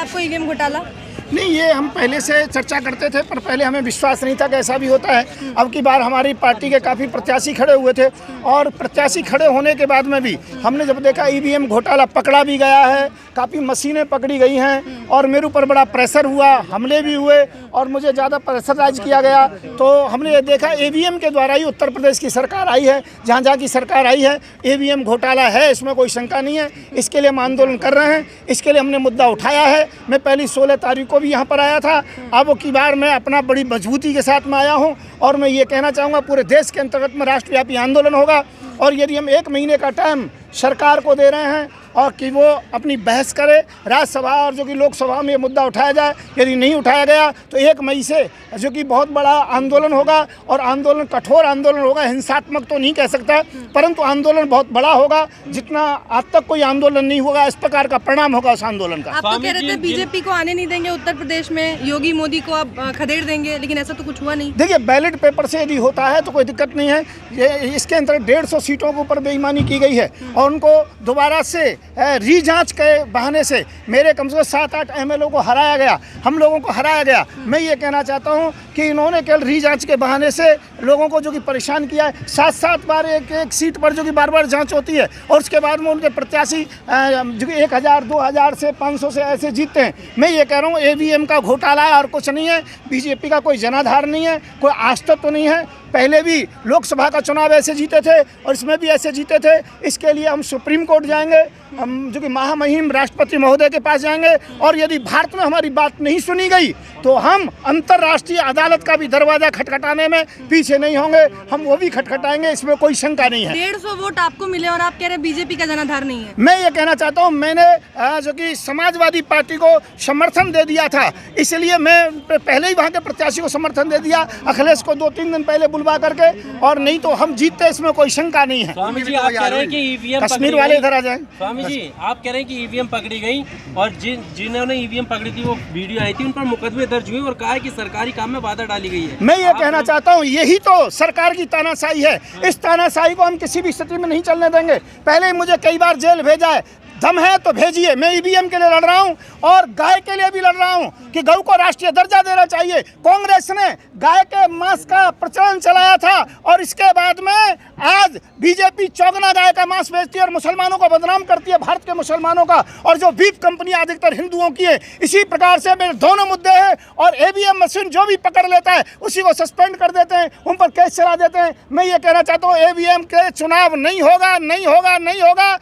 आपको ईवीएम घोटाला? नहीं, ये हम पहले से चर्चा करते थे, पर पहले हमें विश्वास नहीं था कि ऐसा भी होता है। अब की बार हमारी पार्टी के काफ़ी प्रत्याशी खड़े हुए थे और प्रत्याशी खड़े होने के बाद में भी हमने जब देखा ईवीएम घोटाला पकड़ा भी गया है, काफ़ी मशीनें पकड़ी गई हैं और मेरे ऊपर बड़ा प्रेशर हुआ, हमले भी हुए और मुझे ज़्यादा प्रेशराइज किया गया। तो हमने ये देखा ईवीएम के द्वारा ही उत्तर प्रदेश की सरकार आई है, जहाँ जहाँ की सरकार आई है ईवीएम घोटाला है, इसमें कोई शंका नहीं है। इसके लिए हम आंदोलन कर रहे हैं, इसके लिए हमने मुद्दा उठाया है। मैं पहली 16 तारीख को भी यहाँ पर आया था, अब की बार मैं अपना बड़ी मजबूती के साथ में आया हूँ और मैं ये कहना चाहूँगा पूरे देश के अंतर्गत में राष्ट्रव्यापी आंदोलन होगा। और यदि हम 1 महीने का टाइम सरकार को दे रहे हैं और कि वो अपनी बहस करे राज्यसभा और जो कि लोकसभा में ये मुद्दा उठाया जाए, यदि नहीं उठाया गया तो 1 मई से जो कि बहुत बड़ा आंदोलन होगा और आंदोलन कठोर आंदोलन होगा, हिंसात्मक तो नहीं कह सकता, परंतु आंदोलन बहुत बड़ा होगा। जितना आज तक कोई आंदोलन नहीं होगा, इस प्रकार का परिणाम होगा उस आंदोलन का। आप तो कह रहे थे बीजेपी को आने नहीं देंगे उत्तर प्रदेश में, योगी मोदी को आप खदेड़ देंगे, लेकिन ऐसा तो कुछ हुआ नहीं। देखिए, बैलेट पेपर से यदि होता है तो कोई दिक्कत नहीं है। ये इसके अंदर 150 सीटों के ऊपर बेईमानी की गई है और उनको दोबारा से रीजांच के बहाने से मेरे कम से कम 7-8 एमएलओ को हराया गया, हम लोगों को हराया गया। मैं ये कहना चाहता हूँ कि इन्होंने केवल रीजांच के बहाने से लोगों को जो कि परेशान किया है। 7-7 बार एक सीट पर जो कि बार जांच होती है और उसके बाद में उनके प्रत्याशी जो कि 1000, 2000 से 500 से ऐसे जीतते हैं। मैं ये कह रहा हूँ ईवीएम का घोटाला है और कुछ नहीं है। बीजेपी का कोई जनाधार नहीं है, कोई आस्तित्व नहीं है। पहले भी लोकसभा का चुनाव ऐसे जीते थे और इसमें भी ऐसे जीते थे। इसके लिए हम सुप्रीम कोर्ट जाएंगे, हम जो कि महामहिम राष्ट्रपति महोदय के पास जाएंगे और यदि भारत में हमारी बात नहीं सुनी गई तो हम अंतर्राष्ट्रीय अदालत का भी दरवाजा खटखटाने में पीछे नहीं होंगे, हम वो भी खटखटाएंगे, इसमें कोई शंका नहीं है। 150 वोट आपको मिले और आप कह रहे हैं बीजेपी का जनाधार नहीं है। मैं ये कहना चाहता हूँ, मैंने जो कि समाजवादी पार्टी को समर्थन दे दिया था, इसलिए मैं पहले ही वहाँ के प्रत्याशी को समर्थन दे दिया, अखिलेश को 2-3 दिन पहले बुलवा करके, और नहीं तो हम जीतते, इसमें कोई शंका नहीं है। स्वामी जी, आप कह रहे हैं कि ईवीएम कश्मीर वाले इधर आ जाए। स्वामी जी, आप कह रहे हैं कि ईवीएम पकड़ी गई और जिन्होंने ईवीएम पकड़ी थी वो वीडियो आई थी, उन पर मुकदमे दर्ज हुए और कहा है कि सरकारी काम में बाधा डाली गई है। मैं ये कहना चाहता हूँ, यही तो सरकार की तानाशाही है। इस तानाशाही को हम किसी भी स्थिति में नहीं चलने देंगे। पहले ही मुझे कई बार जेल भेजा है, दम है तो भेजिए। मैं ईवीएम के लिए लड़ रहा हूं और गाय के लिए भी लड़ रहा हूं कि गौ को राष्ट्रीय दर्जा देना चाहिए। कांग्रेस ने गाय के मांस का प्रचलन चलाया था और इसके बाद में आज बीजेपी चौगना गाय का मांस बेचती है और मुसलमानों को बदनाम करती है, भारत के मुसलमानों का, और जो बीफ कंपनियां अधिकतर हिंदुओं की है। इसी प्रकार से मेरे दोनों मुद्दे हैं और ईवीएम मशीन जो भी पकड़ लेता है उसी को सस्पेंड कर देते हैं, उन पर केस चला देते हैं। मैं ये कहना चाहता हूँ, ईवीएम के चुनाव नहीं होगा, नहीं होगा, नहीं होगा।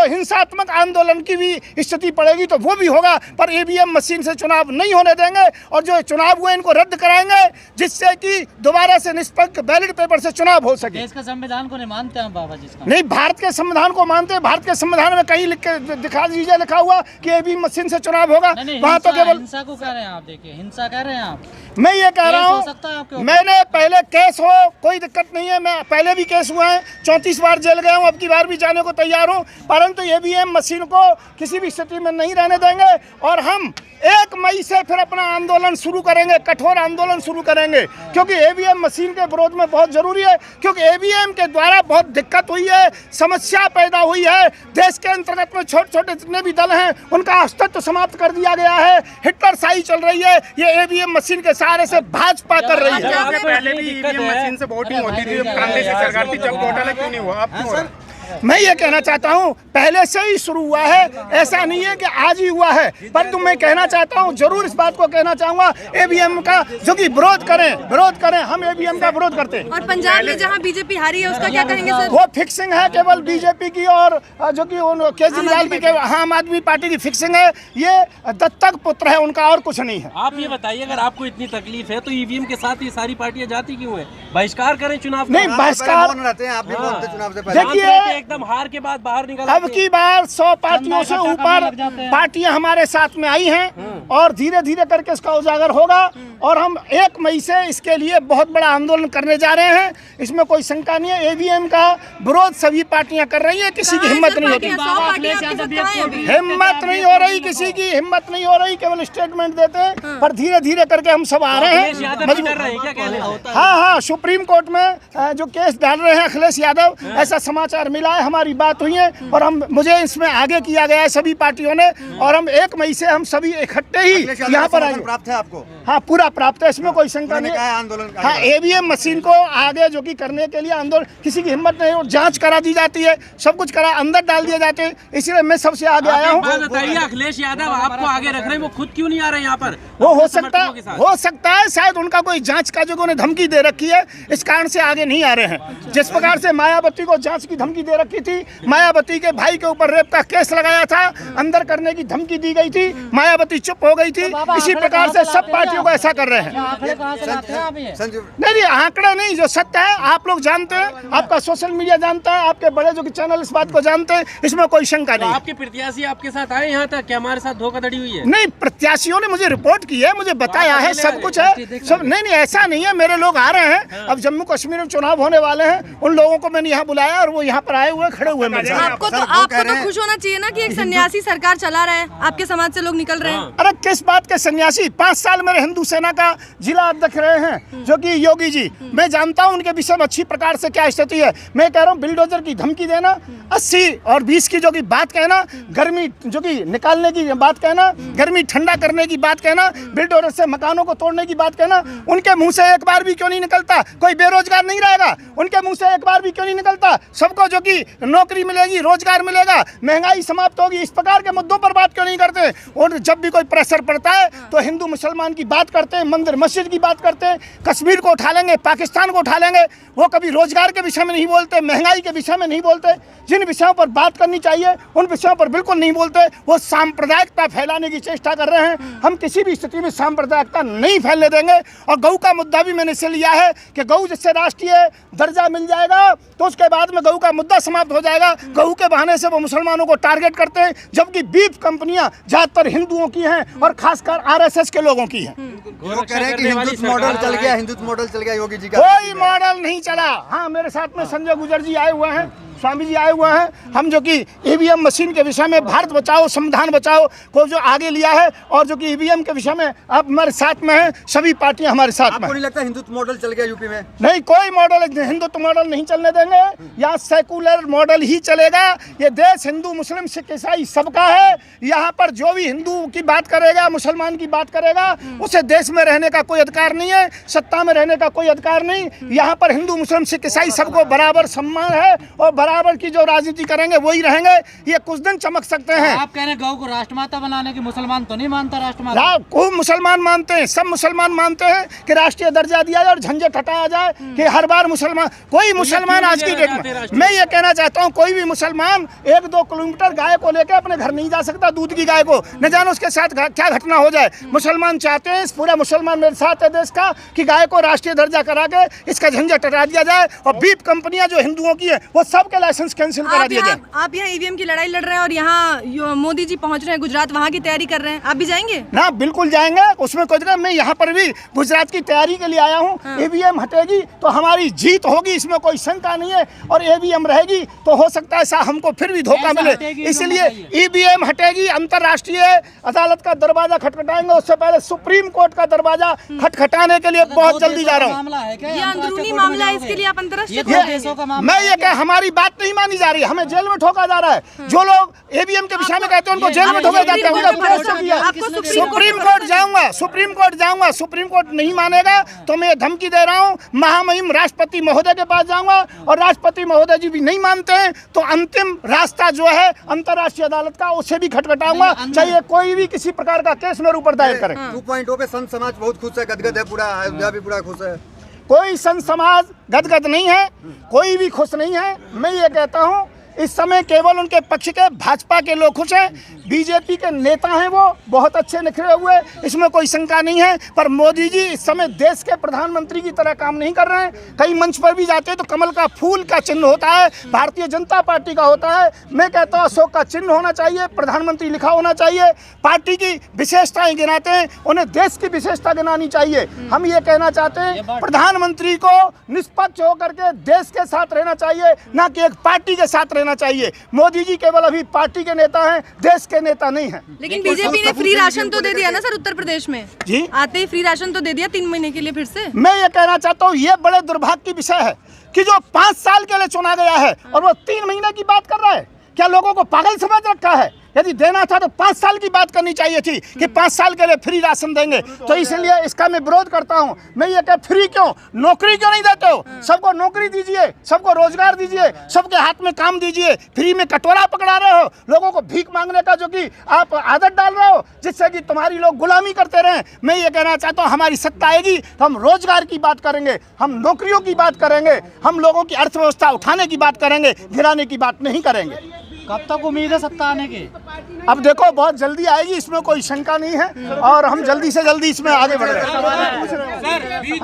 हिंसात्मक आंदोलन की भी स्थिति पड़ेगी तो वो भी होगा, पर ईवीएम मशीन से चुनाव नहीं होने देंगे और जो चुनाव हुए इनको रद्द कराएंगे, जिससे कि दोबारा से निष्पक्ष बैलेट पेपर से चुनाव हो सके। देश का संविधान को नहीं मानते हैं बाबा जी? नहीं, भारत के संविधान को मानते हैं। भारत के संविधान में कहीं लिख के दिखा दीजिए, लिखा हुआ कि ईवीएम मशीन से चुनाव होगा। वहाँ तो केवल हिंसा को कह रहे हैं आप, देखिए हिंसा कह रहे हैं आप। मैं ये कह रहा हूँ, मैंने पहले केस हो, कोई दिक्कत नहीं है, मैं पहले भी केस हुआ है, 34 बार जेल गया हूँ, अब की बार भी जाने को तैयार हूँ, परंतु ईवीएम मशीन को किसी भी स्थिति में नहीं रहने देंगे और हम 1 मई से फिर अपना आंदोलन शुरू करेंगे, कठोर आंदोलन शुरू करेंगे, क्योंकि ईवीएम मशीन के विरोध में बहुत जरूरी है, क्योंकि ईवीएम के द्वारा बहुत दिक्कत हुई है, समस्या पैदा हुई है। देश के अंतर्गत में छोटे छोटे जितने भी दल हैं उनका अस्तित्व समाप्त कर दिया गया है, हिटलरशाही चल रही है, ये ईवीएम मशीन के सहारे से भाजपा कर रही है। पहले भी ईवीएम मशीन से वोटिंग होती थी, कांग्रेस की सरकार थी, जब घोटाला क्यों नहीं हुआ? अब क्यों हो रहा है? मैं ये कहना चाहता हूँ, पहले से ही शुरू हुआ है, ऐसा नहीं है कि आज ही हुआ है, परंतु मैं कहना चाहता हूँ, जरूर इस बात को कहना चाहूँगा, ईवीएम का जो कि विरोध करें, हम ईवीएम का विरोध करते हैं। और पंजाब में जहाँ बीजेपी हारी है उसका क्या करेंगे सर? वो फिक्सिंग है केवल बीजेपी की और जो कि केजरीवाल की, आम आदमी पार्टी की फिक्सिंग है। ये दत्तक पुत्र है उनका और कुछ नहीं है। आप ये बताइए, अगर आपको इतनी तकलीफ है तो ईवीएम के साथ ये सारी पार्टियां जाती क्यों है? बहिष्कार करें चुनाव? नहीं, बहिष्कार देखिए, एकदम हार के बाद बाहर निकल। अब की बार 100 पार्टियों से ऊपर पार्टियां हमारे साथ में आई हैं और धीरे धीरे करके इसका उजागर होगा और हम 1 मई से इसके लिए बहुत बड़ा आंदोलन करने जा रहे हैं। इसमें कोई शंका नहीं है। ईवीएम का विरोध सभी पार्टियां कर रही है, किसी की हिम्मत नहीं होती, हिम्मत नहीं हो रही, किसी की हिम्मत नहीं हो रही, केवल स्टेटमेंट देते हैं। पर धीरे धीरे करके हम सब आ रहे हैं। हाँ, सुप्रीम कोर्ट में जो केस डाल रहे हैं अखिलेश यादव, ऐसा समाचार मिला है, हमारी बात हुई है और मुझे इसमें आगे किया गया है सभी पार्टियों ने और हम 1 मई से हम सभी इकट्ठे ही यहाँ पर आएंगे। प्राप्त है आपको? हाँ, पूरा प्राप्त है, इसमें कोई शंका नहीं है। आंदोलन हाँ, ईवीएम मशीन को आगे जो कि करने के लिए आंदोलन, किसी की हिम्मत नहीं, और जांच करा दी जाती है, सब कुछ करा, अंदर डाल दिए जाते हैं, इसलिए मैं सबसे आगे आया हूँ। बताइए, अखिलेश यादव आपको आगे रख रहे हैं, वो खुद क्यों नहीं आ रहे यहाँ पर? वो हो सकता है शायद उनका कोई जांच का जो उन्हें धमकी दे रखी है, इस कारण से आगे नहीं आ रहे हैं। जिस प्रकार से मायावती को जांच की धमकी दे रखी थी, मायावती के भाई के ऊपर रेप का केस लगाया था, अंदर करने की धमकी दी गई थी, मायावती चुप हो गई थी, इसी प्रकार से सब पार्टियों को ऐसा कर रहे हैं। नहीं, आंकड़े नहीं, जो सत्य है आप लोग जानते हैं, आपका सोशल मीडिया जानता है, आपके बड़े जो कि चैनल इस बात को जानते हैं, इसमें कोई शंका नहीं। आपके प्रत्याशी आपके साथ आए यहाँ तक, क्या हमारे साथ धोखाधड़ी हुई है? नहीं, प्रत्याशियों ने मुझे रिपोर्ट की है, मुझे बताया है, सब कुछ है, सब। नहीं, ऐसा नहीं है, मेरे लोग आ रहे हैं। अब जम्मू कश्मीर में चुनाव होने वाले हैं, उन लोगों को मैंने यहाँ बुलाया और वो यहाँ पर आए हुए खड़े हुए मेरे साथ। आपको तो खुश होना चाहिए ना कि एक सन्यासी सरकार चला रहा है, आपके समाज से लोग निकल रहे हैं। अरे किस बात के सन्यासी? 5 साल मेरे हिंदू सेना का जिला अध्यक्ष रहे हैं जो कि योगी जी, मैं जानता हूं उनके विषय में अच्छी प्रकार से क्या स्थिति है। मैं कह रहा हूं बिल्डोजर की धमकी देना, 80 और 20 की जो की बात कहना, गर्मी जो कि निकालने की बात कहना, गर्मी ठंडा करने की बात कहना, बिल्डोजर से मकानों को तोड़ने की बात कहना, उनके मुंह से एक बार भी क्यों नहीं निकलता? कोई बेरोजगार नहीं रहेगा, उनके मुंह से एक बार भी क्यों नहीं निकलता? सबको जो कि नौकरी मिलेगी, रोजगार मिलेगा, महंगाई समाप्त होगी, इस प्रकार के मुद्दों पर बात क्यों नहीं करते? और जब भी कोई प्रेशर पड़ता है तो हिंदू मुसलमान की बात करते हैं, मंदिर मस्जिद की बात करते हैं, कश्मीर को उठा लेंगे, पाकिस्तान को उठा लेंगे। वो कभी रोजगार के विषय में नहीं बोलते, महंगाई के विषय में नहीं बोलते, जिन विषयों पर बात करनी चाहिए उन विषयों पर बिल्कुल नहीं बोलते। वो सांप्रदायिकता फैलाने की चेष्टा कर रहे हैं। हम किसी भी स्थिति में सांप्रदायिकता नहीं फैलने देंगे। और गऊ का मुद्दा भी मैंने इसे लिया है कि गऊ जिससे राष्ट्रीय दर्जा मिल जाएगा तो उसके बाद में गऊ का मुद्दा समाप्त हो जाएगा। गऊ के बहाने से वो मुसलमानों को टारगेट करते हैं, जबकि बीफ कंपनियां ज्यादातर हिंदुओं की हैं और खासकर आरएसएस के लोगों की हैं। वो कह रहे हैं कि हिंदुत्व मॉडल चल गया, हिंदुत्व मॉडल चल गया योगी जी का। कोई मॉडल नहीं चला। हाँ, मेरे साथ में संजय गुजर जी आए हुए हैं, स्वामी जी आए हुए हैं। हम जो कि ईवीएम मशीन के विषय में भारत बचाओ संविधान बचाओ को जो आगे लिया है और जो कि ईवीएम के विषय में आप हमारे साथ में हैं, सभी पार्टियां हमारे साथ में। आपको नहीं लगता हिंदुत्व मॉडल चल गया यूपी में? नहीं, कोई मॉडल हिंदुत्व मॉडल नहीं चलने देंगे। यहाँ सेकुलर मॉडल ही चलेगा। ये देश हिंदू मुस्लिम सिख ईसाई सबका है। यहाँ पर जो भी हिंदू की बात करेगा, मुसलमान की बात करेगा, उसे देश में रहने का कोई अधिकार नहीं है, सत्ता में रहने का कोई अधिकार नहीं। यहाँ पर हिंदू मुस्लिम सिख ईसाई सबको बराबर सम्मान है और बराबर की जो राजनीति करेंगे वही रहेंगे। ये कुछ दिन चमक सकते हैं। आप कह रहे हैं गौ को राष्ट्रमाता बनाने की, मुसलमान तो नहीं मानता राष्ट्रमाता? खूब मुसलमान मानते हैं, सब मुसलमान मानते हैं कि राष्ट्रीय दर्जा दिया जाए और झंझट हटाया जाए कि हर बार मुसलमान, कोई मुसलमान आज की डेट में, मैं ये कहना चाहता हूँ, कोई भी मुसलमान 1-2 किलोमीटर गाय को लेकर अपने घर नहीं जा सकता, दूध की गाय को, न जानो उसके साथ क्या घटना हो जाए। मुसलमान चाहते हैं, पूरा मुसलमान मेरे साथ है देश का, कि गाय को राष्ट्रीय दर्जा करा के इसका झंझट हटा दिया जाए और बीफ कंपनियां जो हिंदुओं की है वो सबके लाइसेंस कैंसिल करा दिया जाए। आप यहाँ ईवीएम की लड़ाई लड़ रहे हैं और यहाँ मोदी जी पहुँच रहे हैं गुजरात, वहाँ की तैयारी कर रहे हैं, आप भी जाएंगे? ना, बिल्कुल जाएंगे, उसमें कोई दिक्कत। मैं यहाँ पर भी गुजरात की तैयारी के लिए आया हूँ। ईवीएम हटेगी तो हमारी जीत होगी, इसमें कोई शंका नहीं है। और ईवीएम रहेगी तो हो सकता है हमको फिर भी धोखा मिले, इसलिए ईवीएम हटेगी। अंतर्राष्ट्रीय अदालत का दरवाजा खटखटाएंगे, उससे पहले सुप्रीम कोर्ट का दरवाजा खटखटाने के लिए बहुत जल्दी जा रहा हूँ। ये अंदरूनी मामला है, इसके लिए आप अंतर्राष्ट्रीय मैं ये कह, हमारी बात नहीं मानी जा रही, हमें जेल में ठोका जा रहा है। जो लोग ईवीएम के विषय में कहते हैं उनको जेल में ठोका जाता है। सुप्रीम कोर्ट जाऊंगा, सुप्रीम कोर्ट जाऊंगा, सुप्रीम कोर्ट नहीं मानेगा तो मैं धमकी दे रहा हूं, महामहिम राष्ट्रपति महोदय के पास जाऊंगा और राष्ट्रपति महोदय जी भी नहीं मानते हैं तो अंतिम रास्ता जो है अंतर्राष्ट्रीय अदालत का, उसे भी खटखटाऊंगा, चाहे कोई भी किसी प्रकार का केस मेरे ऊपर दायर करे। 2.0 पे संत समाज बहुत खुश है, गदगद है, पूरा अयोध्या भी पूरा खुश है। कोई संत समाज गदगद नहीं है, कोई भी खुश नहीं है। मैं ये कहता हूँ इस समय केवल उनके पक्ष के भाजपा के लोग खुश हैं। बीजेपी के नेता हैं वो बहुत अच्छे निखरे हुए, इसमें कोई शंका नहीं है। पर मोदी जी इस समय देश के प्रधानमंत्री की तरह काम नहीं कर रहे हैं। कई मंच पर भी जाते हैं तो कमल का फूल का चिन्ह होता है, भारतीय जनता पार्टी का होता है। मैं कहता हूँ अशोक का चिन्ह होना चाहिए, प्रधानमंत्री लिखा होना चाहिए। पार्टी की विशेषताएं गिनाते हैं, उन्हें देश की विशेषता गिनानी चाहिए। हम ये कहना चाहते हैं प्रधानमंत्री को निष्पक्ष होकर के देश के साथ रहना चाहिए, ना कि एक पार्टी के साथ रहना चाहिए। मोदी जी केवल अभी पार्टी के नेता हैं, देश के नेता नहीं हैं। लेकिन बीजेपी ने फ्री राशन तो दे दिया ना सर उत्तर प्रदेश में जी, आते ही फ्री राशन तो दे दिया 3 महीने के लिए फिर से। मैं ये कहना चाहता हूँ ये बड़े दुर्भाग्य की विषय है कि जो 5 साल के लिए चुना गया है और वो 3 महीने की बात कर रहा है। क्या लोगों को पागल समझ रखा है? यदि देना था तो 5 साल की बात करनी चाहिए थी कि 5 साल के लिए फ्री राशन देंगे। तो इसलिए इसका मैं विरोध करता हूं। मैं ये कह फ्री क्यों, नौकरी क्यों नहीं देते हो? सबको नौकरी दीजिए, सबको रोजगार दीजिए, सबके हाथ में काम दीजिए। फ्री में कटोरा पकड़ा रहे हो, लोगों को भीख मांगने का जो कि आप आदत डाल रहे हो, जिससे कि तुम्हारी लोग गुलामी करते रहें। मैं ये कहना चाहता हूँ हमारी सत्ता आएगी तो हम रोजगार की बात करेंगे, हम नौकरियों की बात करेंगे, हम लोगों की अर्थव्यवस्था उठाने की बात करेंगे, गिराने की बात नहीं करेंगे। कब तक उम्मीद है सत्ता आने की? अब देखो बहुत जल्दी आएगी, इसमें कोई शंका नहीं है और हम जल्दी से जल्दी इसमें आगे बढ़ रहे हैं। सर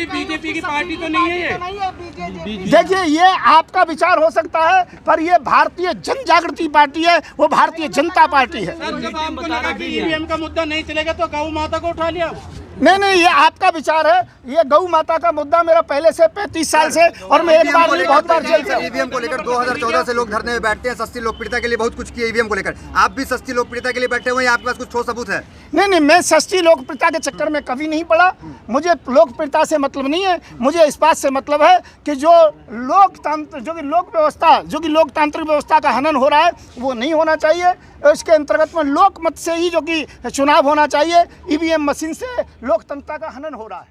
बीजेपी की पार्टी तो नहीं है ये? देखिए ये आपका विचार हो सकता है, पर ये भारतीय जन जागृति पार्टी है, वो भारतीय जनता पार्टी है। जब आपको लगा कि ईवीएम का मुद्दा नहीं चलेगा तो गौ माता को उठा लिया। नहीं, ये आपका विचार है। ये गौ माता का मुद्दा मेरा पहले से 35 साल से, और मैं एक बार नहीं बहुत बार जेल से। ईवीएम को लेकर 2014 से लोग धरने में बैठते हैं, सस्ती लोकप्रियता के लिए बहुत कुछ किया ईवीएम को लेकर। आप भी सस्ती लोकप्रियता के लिए बैठे हुए हैं, आपके पास कुछ ठोस सबूत है? नहीं, मैं सस्ती लोकप्रियता के चक्कर में कभी नहीं पड़ा। मुझे लोकप्रियता से मतलब नहीं है, मुझे इस बात से मतलब है कि जो लोकतांत्रिक व्यवस्था का हनन हो रहा है वो नहीं होना चाहिए। इसके अंतर्गत में लोकमत से ही जो कि चुनाव होना चाहिए। ईवीएम मशीन से लोकतंत्र का हनन हो रहा है।